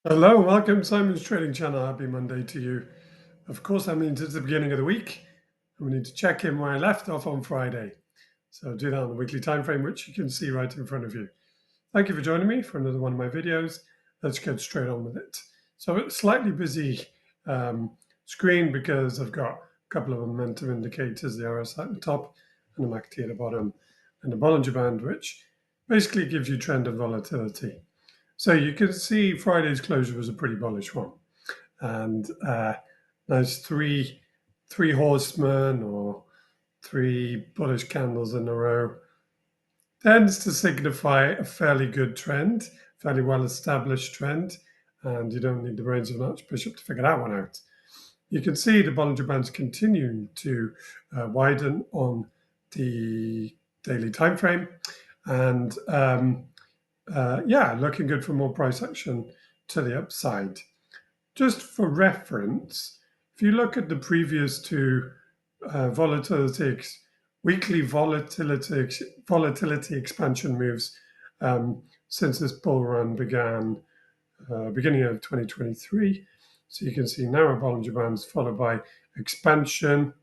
Hello, welcome to Simon's Trading Channel. Happy Monday to you. Of course, that means it's the beginning of the week, and we need to check in where I left off on Friday. So do that on the weekly time frame, which you can see right in front of you. Thank you for joining me for another one of my videos. Let's get straight on with it. So it's slightly busy screen because I've got a couple of momentum indicators, the RSI at the top and the MACD at the bottom, and the Bollinger Band, which basically gives you trend and volatility. So you can see Friday's closure was a pretty bullish one, and those three horsemen or three bullish candles in a row tends to signify a fairly good trend, fairly well established trend, and you don't need the brains of an archbishop to figure that one out. You can see the Bollinger Bands continuing to widen on the daily time frame, and yeah, looking good for more price action to the upside. Just for reference, if you look at the previous two weekly volatility expansion moves since this bull run began beginning of 2023. So you can see narrow Bollinger Bands followed by expansion,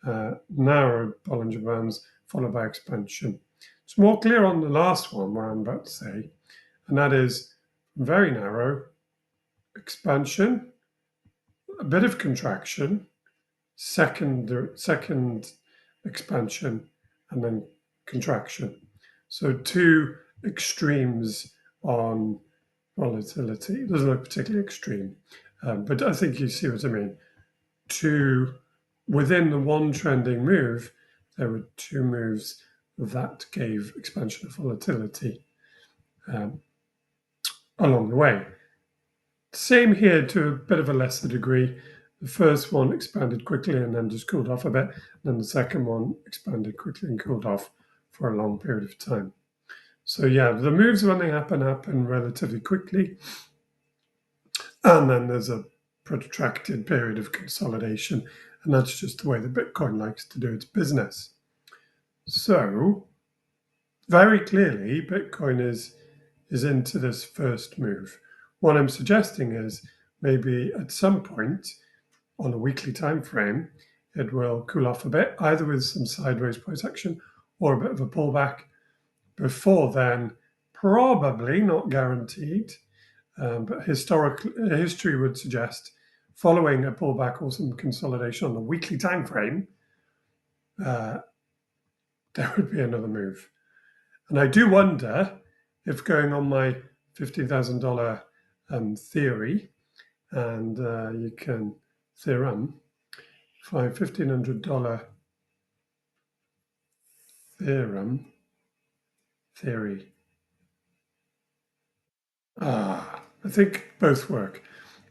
narrow Bollinger Bands followed by expansion. It's more clear on the last one, what I'm about to say, and that is very narrow expansion, a bit of contraction, second expansion, and then contraction. So two extremes on volatility. It doesn't look particularly extreme, but I think you see what I mean. Within the one trending move, there were two moves that gave expansion of volatility along the way. Same here to a bit of a lesser degree. The first one expanded quickly and then just cooled off a bit. Then the second one expanded quickly and cooled off for a long period of time. So yeah, the moves when they happen relatively quickly. And then there's a protracted period of consolidation. And that's just the way that Bitcoin likes to do its business. So very clearly, Bitcoin is into this first move. What I'm suggesting is maybe at some point on a weekly time frame, it will cool off a bit, either with some sideways price action or a bit of a pullback. Before then, probably not guaranteed, but history would suggest following a pullback or some consolidation on the weekly time frame, there would be another move. And I do wonder if going on my $15,000 theory, and you can theorem, my $1,500 theory. I think both work.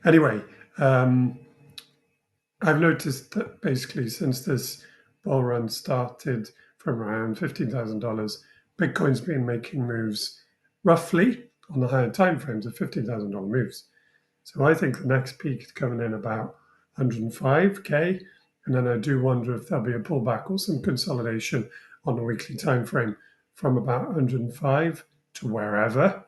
Anyway, I've noticed that basically since this bull run started from around $15,000, Bitcoin's been making moves roughly on the higher time frames of $15,000 moves. So I think the next peak is coming in about 105K. And then I do wonder if there'll be a pullback or some consolidation on the weekly time frame from about 105 to wherever.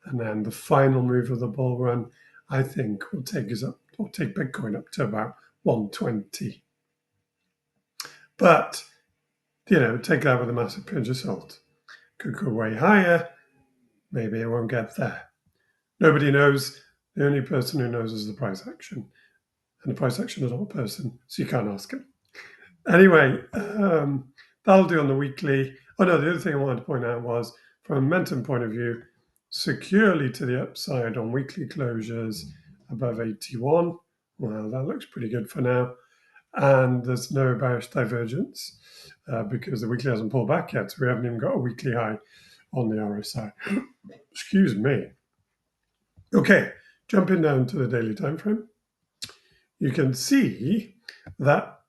And then the final move of the bull run, I think, will take Bitcoin up to about 120. But, take that with a massive pinch of salt. Could go way higher. Maybe it won't get there. Nobody knows. The only person who knows is the price action. And the price action is not a person, so you can't ask him. Anyway, that'll do on the weekly. Oh no, the other thing I wanted to point out was, from a momentum point of view, securely to the upside on weekly closures above 81. Well, that looks pretty good for now. And there's no bearish divergence because the weekly hasn't pulled back yet. So we haven't even got a weekly high on the RSI. Excuse me. Okay, jumping down to the daily time frame, you can see that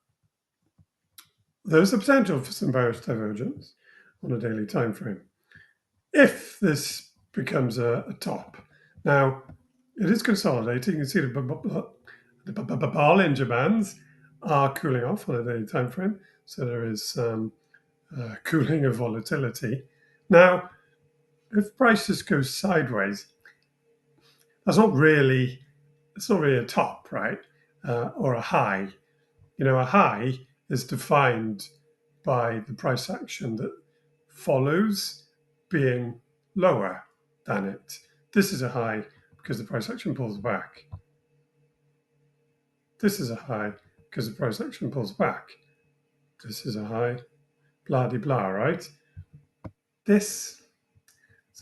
there's a potential for some bearish divergence on a daily time frame if this becomes a top. Now, it is consolidating. You can see the Bollinger Bands are cooling off on a daily time frame, so there is some cooling of volatility. Now, if prices go sideways, that's not really, it's not really a top, right? Or a high. A high is defined by the price action that follows being lower than it. This is a high because the price action pulls back. This is a high because the price action pulls back. This is a high, blah de blah, right? This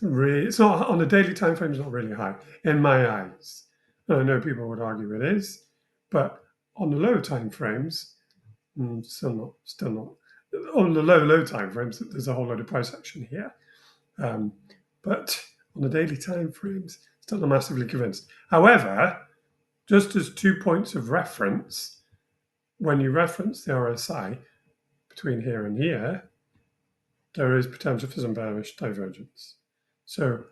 it's not on a daily time frame. It's not really high in my eyes. And I know people would argue it is, but on the low time frames, still not. On the low time frames, there's a whole load of price action here. But on the daily time frames, still not massively convinced. However, just as 2 points of reference, when you reference the RSI between here and here, there is potential for some bearish divergence. So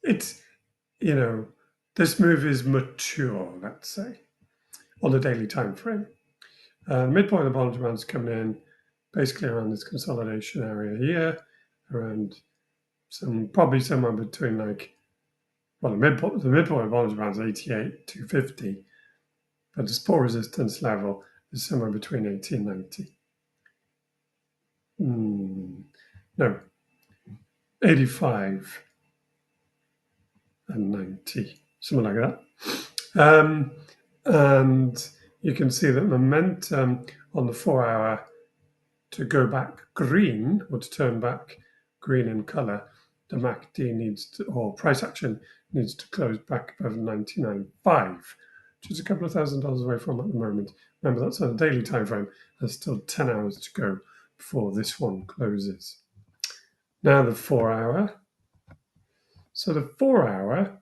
it's, this move is mature, let's say, on the daily time frame. Midpoint of the Bollinger Band's coming in basically around this consolidation area here, around probably somewhere between the midpoint of the Bollinger Band's 88, 250, but the support resistance level is somewhere between 80 and 90. No, 85 and 90, something like that. And you can see that momentum on the 4 hour to go back green, or to turn back green in color, the MACD needs to, or price action needs to close back above 99.5, which is a couple of $1,000s away from at the moment. Remember, that's on a daily time frame. There's still 10 hours to go before this one closes. Now the 4 hour. So the 4 hour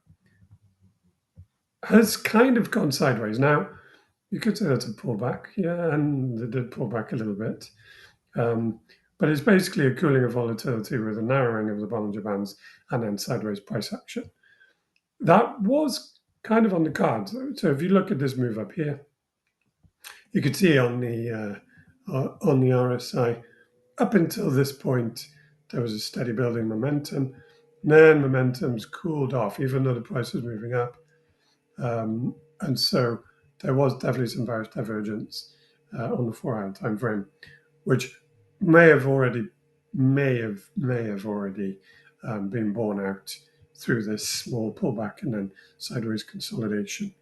has kind of gone sideways. Now, you could say that's a pullback. Yeah, and it did pull back a little bit. But it's basically a cooling of volatility with a narrowing of the Bollinger Bands and then sideways price action. That was kind of on the cards. So if you look at this move up here, you could see on the RSI, up until this point, there was a steady building momentum. Then momentum's cooled off, even though the price was moving up. And so there was definitely some bearish divergence on the 4 hour time frame, which may have already been borne out through this small pullback and then sideways consolidation.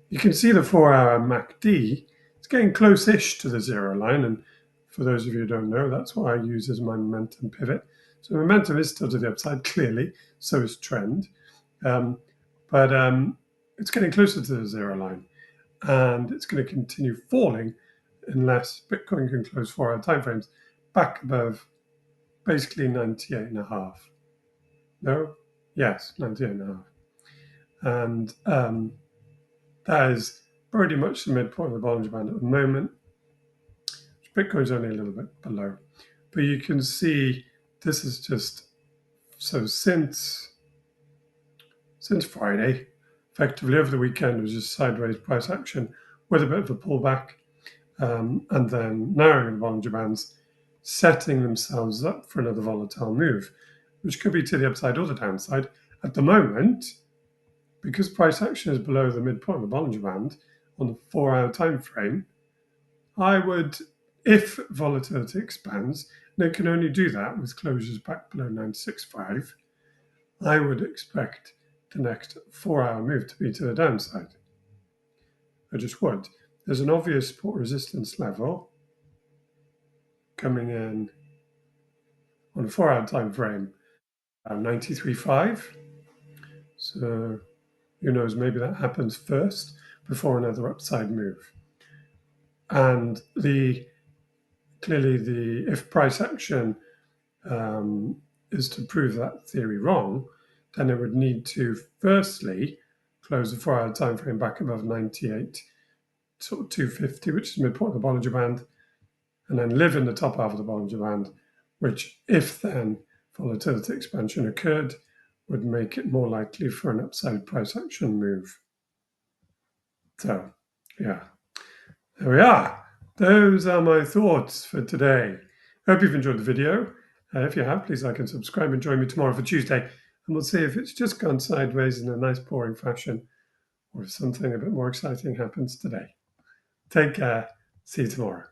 You can see the 4 hour MACD. It's getting close-ish to the zero line, and for those of you who don't know, that's what I use as my momentum pivot. So momentum is still to the upside, clearly, so is trend. But it's getting closer to the zero line, and it's going to continue falling unless Bitcoin can close 4 hour timeframes back above basically 98.5. No? Yes, 98.5. And that is pretty much the midpoint of the Bollinger Band at the moment. Bitcoin's only a little bit below. But you can see this is just, so since Friday, effectively over the weekend, it was just sideways price action with a bit of a pullback, and then narrowing the Bollinger Bands, setting themselves up for another volatile move, which could be to the upside or the downside. At the moment, because price action is below the midpoint of the Bollinger Band on the 4 hour time frame, I would, if volatility expands, and it can only do that with closures back below 965, I would expect the next 4 hour move to be to the downside. I just would. There's an obvious support resistance level coming in on a 4 hour time frame, 93.5. So who knows, maybe that happens first before another upside move. And clearly if price action is to prove that theory wrong, then it would need to firstly close the 4 hour time frame back above 98, sort of 250, which is midpoint of the Bollinger Band, and then live in the top half of the Bollinger Band, which, if then volatility expansion occurred, would make it more likely for an upside price action move. So, yeah, there we are. Those are my thoughts for today. I hope you've enjoyed the video. If you have, please like and subscribe, and join me tomorrow for Tuesday and we'll see if it's just gone sideways in a nice, boring fashion or if something a bit more exciting happens today. Take care. See you tomorrow.